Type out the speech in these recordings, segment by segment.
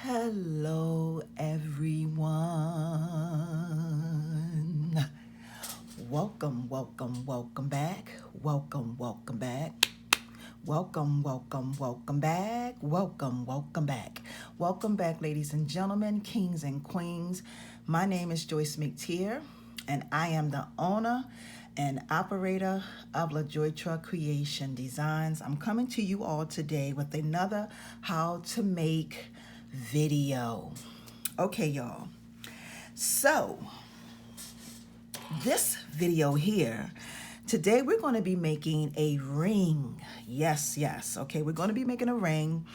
Hello, everyone. Welcome back. Welcome back. Welcome back. Welcome back. Welcome back, ladies and gentlemen, kings and queens. My name is Joyce McTier, and I am the owner and operator of Lajoytra Creation Designs. I'm coming to you all today with another how to make video. Okay, y'all. So, this video here, today we're going to be making a ring. Yes. Okay, we're going to be making a ring.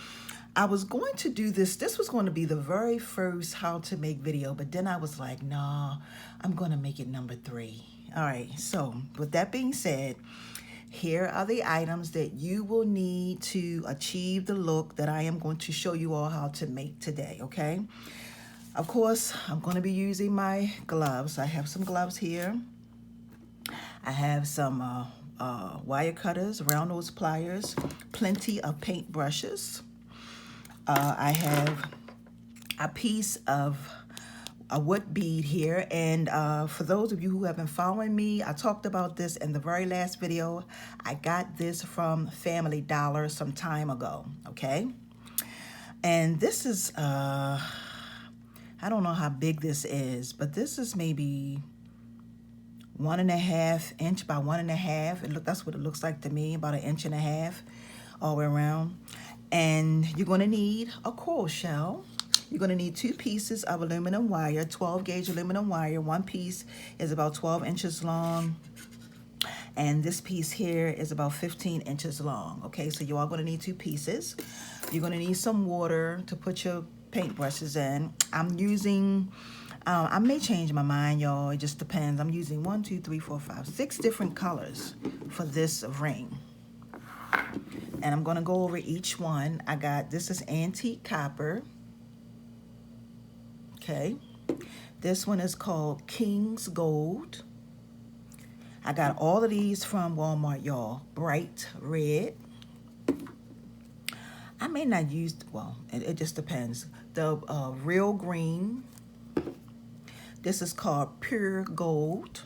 I was going to do this. This was going to be the very first how to make video, but then I was like, nah, I'm going to make it number 3. All right, so with that being said, here are the items that you will need to achieve the look that I am going to show you all how to make today, okay? Of course, I'm going to be using my gloves. I have some gloves here. I have some wire cutters, round nose pliers, plenty of paint brushes. I have a piece of a wood bead here, and for those of you who have been following me, I talked about this in the very last video. I got this from Family Dollar some time ago, okay? And this is I don't know how big this is, but this is maybe 1.5 inch by 1.5. That's what it looks like to me, about 1.5 inches all the way around. And you're going to need a coral shell. You're going to need 2 pieces of aluminum wire, 12 gauge aluminum wire. One piece is about 12 inches long, and this piece here is about 15 inches long. Okay, so you are going to need 2 pieces. You're going to need some water to put your paintbrushes in. I'm using, I may change my mind, y'all. It just depends. I'm using 1, 2, 3, 4, 5, 6 different colors for this ring. And I'm going to go over each one. I got, this is antique copper. Okay, this one is called King's Gold. I got all of these from Walmart, y'all. Bright red. I may not use, well, it just depends. The real green. This is called Pure Gold.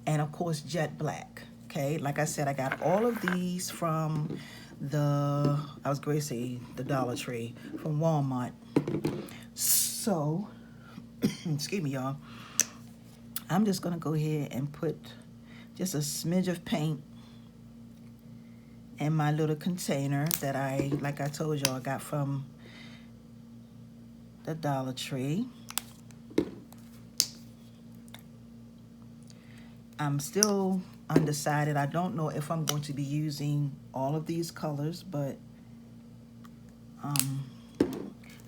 And of course, Jet Black. Okay, like I said, I got all of these from the, I was going to say the Dollar Tree, from Walmart. So, excuse me, y'all. I'm just going to go ahead and put just a smidge of paint in my little container that I, like I told y'all, I got from the Dollar Tree. I'm still undecided. I don't know if I'm going to be using all of these colors, but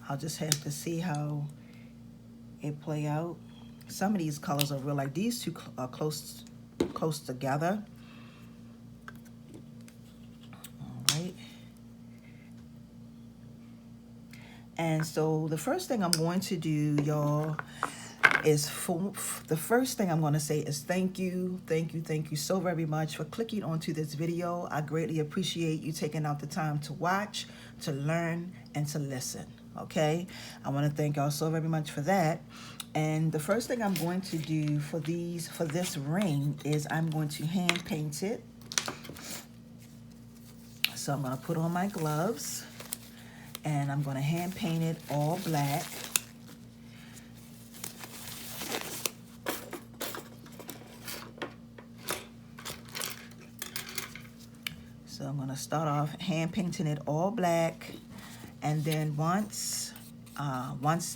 I'll just have to see how it play out. Some of these colors are real, like these two are close together. All right. And so the first thing I'm going to do, y'all, is the first thing I'm going to say is thank you so very much for clicking onto this video. I greatly appreciate you taking out the time to watch, to learn, and to listen. Okay, I want to thank y'all so very much for that. And the first thing I'm going to do for this ring is I'm going to hand paint it. So I'm going to put on my gloves and I'm going to hand paint it all black. So I'm going to start off hand painting it all black, and then once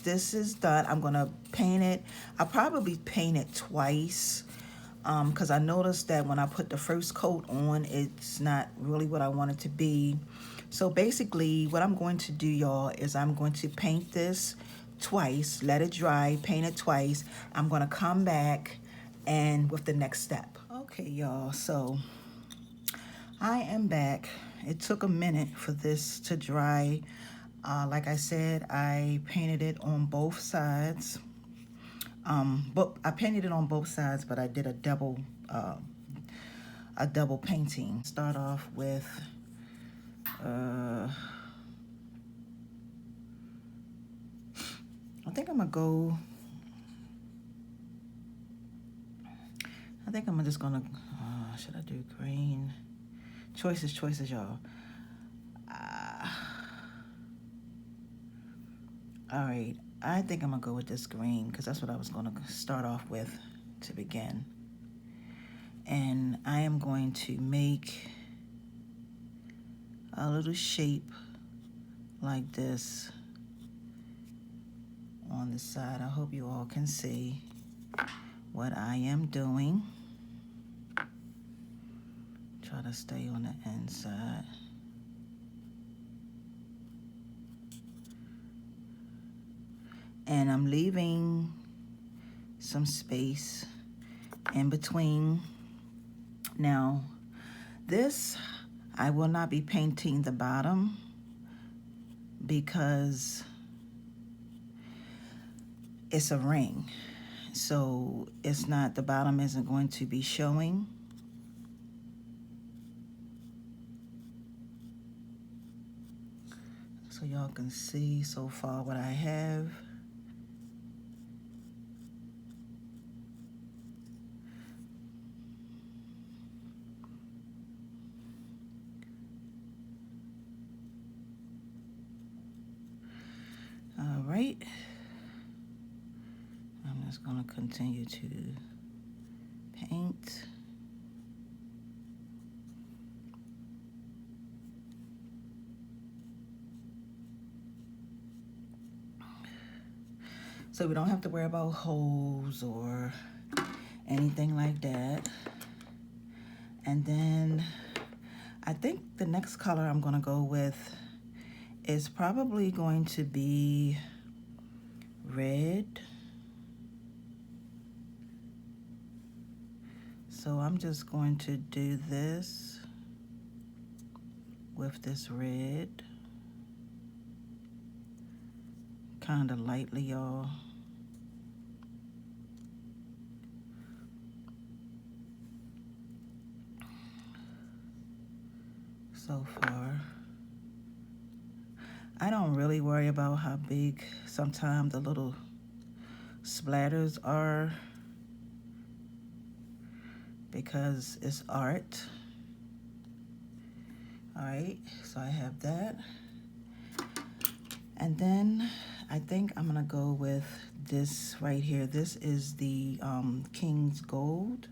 this is done, I'm going to paint it. I'll probably paint it twice because I noticed that when I put the first coat on, it's not really what I want it to be. So basically what I'm going to do, y'all, is I'm going to paint this twice, let it dry, paint it twice. I'm going to come back and with the next step. Okay, y'all, so I am back. It took a minute for this to dry. Like I said, I painted it on both sides. But I painted it on both sides, but I did a double painting. Start off with I think I'm gonna go, I'm just gonna, should I do green? Choices, y'all. All right, I think I'm gonna go with this green because that's what I was gonna start off with to begin. And I am going to make a little shape like this on the side. I hope you all can see what I am doing. Try to stay on the inside. And I'm leaving some space in between. Now, this, I will not be painting the bottom because it's a ring. So it's not, the bottom isn't going to be showing. So y'all can see so far what I have. All right. I'm just gonna continue to paint. So we don't have to worry about holes or anything like that. And then I think the next color I'm gonna go with is probably going to be red. So I'm just going to do this with this red. Kind of lightly, y'all. So far, I don't really worry about how big sometimes the little splatters are because it's art. All right, so I have that. And then I think I'm gonna go with this right here. This is the King's Gold.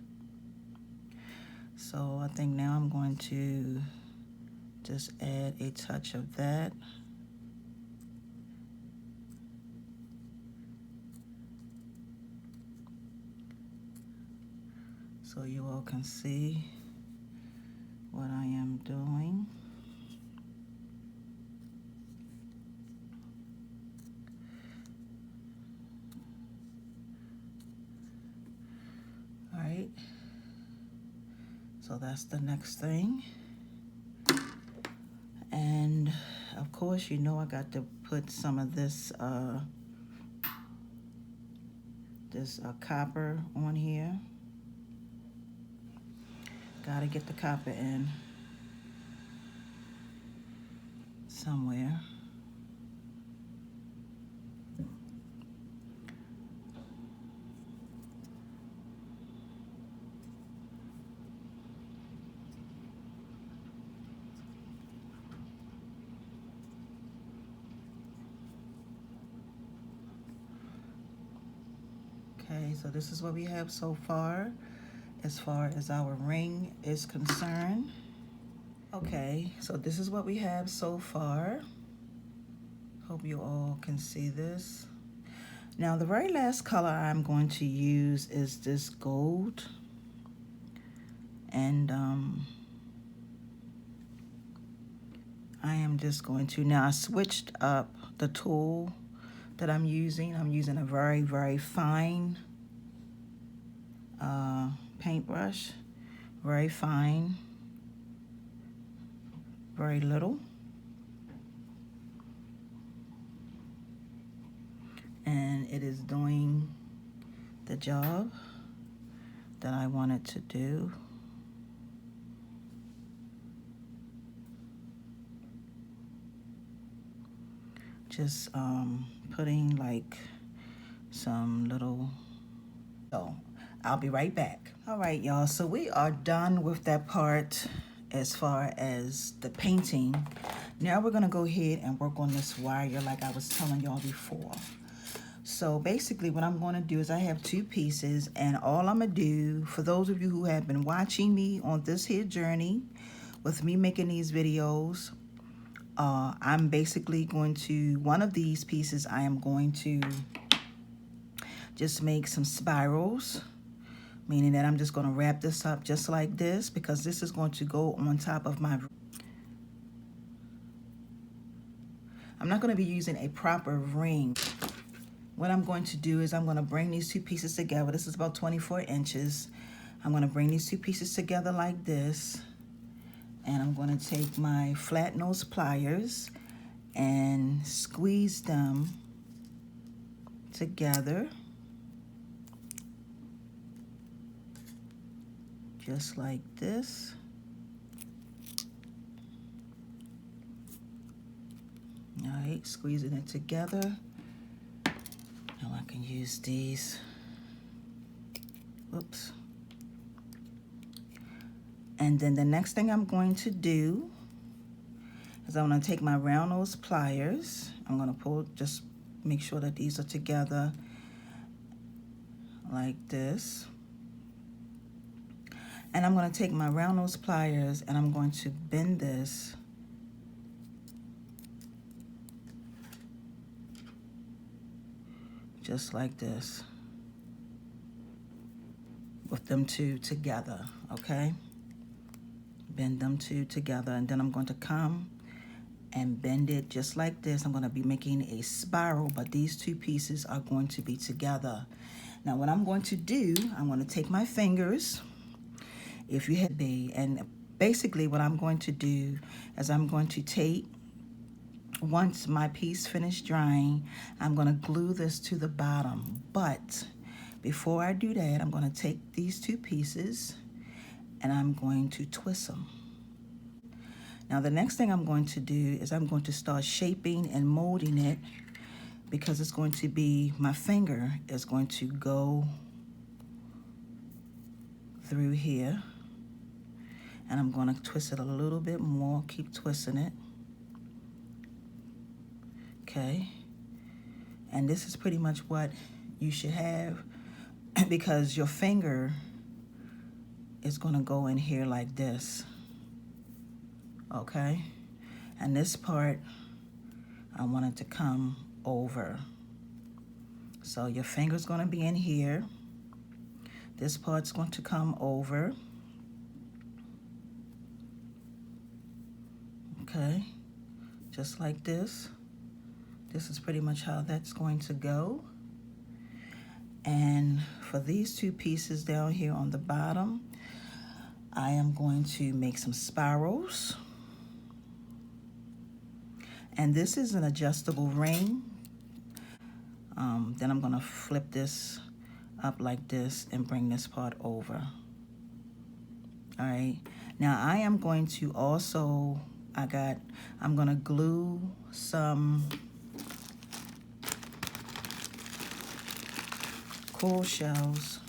So I think now I'm going to just add a touch of that. So you all can see what I am doing. All right, so that's the next thing. And of course, you know I got to put some of this copper on here. Gotta get the copper in somewhere. Okay, so this is what we have so far as our ring is concerned. Okay, so this is what we have so far. Hope you all can see this. Now, the very last color I'm going to use is this gold. And I am just going to, now I switched up the tool that I'm using. I'm using a very, very fine paintbrush, very fine, very little. And it is doing the job that I want it to do. Just putting like some little, so I'll be right back. All right, y'all, so we are done with that part as far as the painting. Now we're gonna go ahead and work on this wire like I was telling y'all before. So basically what I'm gonna do is I have 2 pieces, and all I'm gonna do, for those of you who have been watching me on this here journey with me making these videos, I'm basically going to, one of these pieces, I am going to just make some spirals, meaning that I'm just going to wrap this up just like this, because this is going to go on top of my, I'm not going to be using a proper ring. What I'm going to do is I'm going to bring these 2 pieces together. This is about 24 inches. I'm going to bring these 2 pieces together like this, and I'm going to take my flat nose pliers and squeeze them together just like this. All right, squeezing it together. Now I can use these. Whoops. And then the next thing I'm going to do is I'm going to take my round nose pliers. I'm going to pull, just make sure that these are together like this. And I'm going to take my round nose pliers and I'm going to bend this just like this with them 2 together, okay? Bend them 2 together, and then I'm going to come and bend it just like this. I'm going to be making a spiral, but these 2 pieces are going to be together. Now what I'm going to do, I'm going to take my fingers, if you had be, and basically what I'm going to do is I'm going to take, once my piece finished drying, I'm going to glue this to the bottom. But before I do that, I'm going to take these 2 pieces and I'm going to twist them. Now the next thing I'm going to do is I'm going to start shaping and molding it, because it's going to be, my finger is going to go through here, and I'm going to twist it a little bit more, keep twisting it. Okay, and this is pretty much what you should have, because your finger is going to go in here like this, okay? And this part, I want it to come over. So your finger's going to be in here. This part's going to come over. Okay, just like this. This is pretty much how that's going to go. And for these 2 pieces down here on the bottom, I am going to make some spirals. And this is an adjustable ring. Then I'm going to flip this up like this and bring this part over. All right. Now I am going to also, I'm going to glue some coral shells.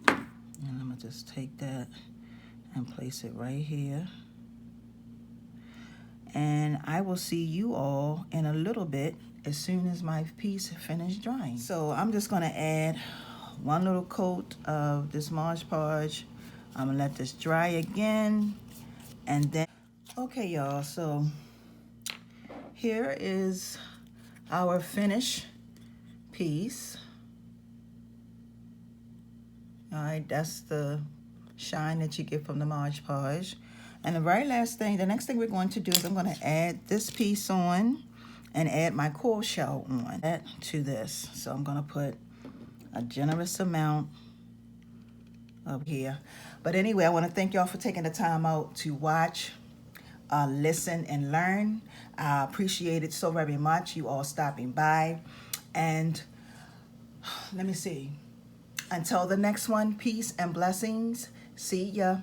And I'm going to just take that and place it right here. And I will see you all in a little bit as soon as my piece finished drying. So I'm just going to add 1 little coat of this Mod Podge. I'm going to let this dry again. And then, okay, y'all, so here is our finished piece. All right, that's the shine that you get from the Mod Podge. And the very last thing, the next thing we're going to do is I'm going to add this piece on and add my coral shell on that to this. So I'm going to put a generous amount up here. But anyway, I want to thank y'all for taking the time out to watch, listen, and learn. I appreciate it so very much, you all stopping by. And let me see. Until the next one, peace and blessings. See ya.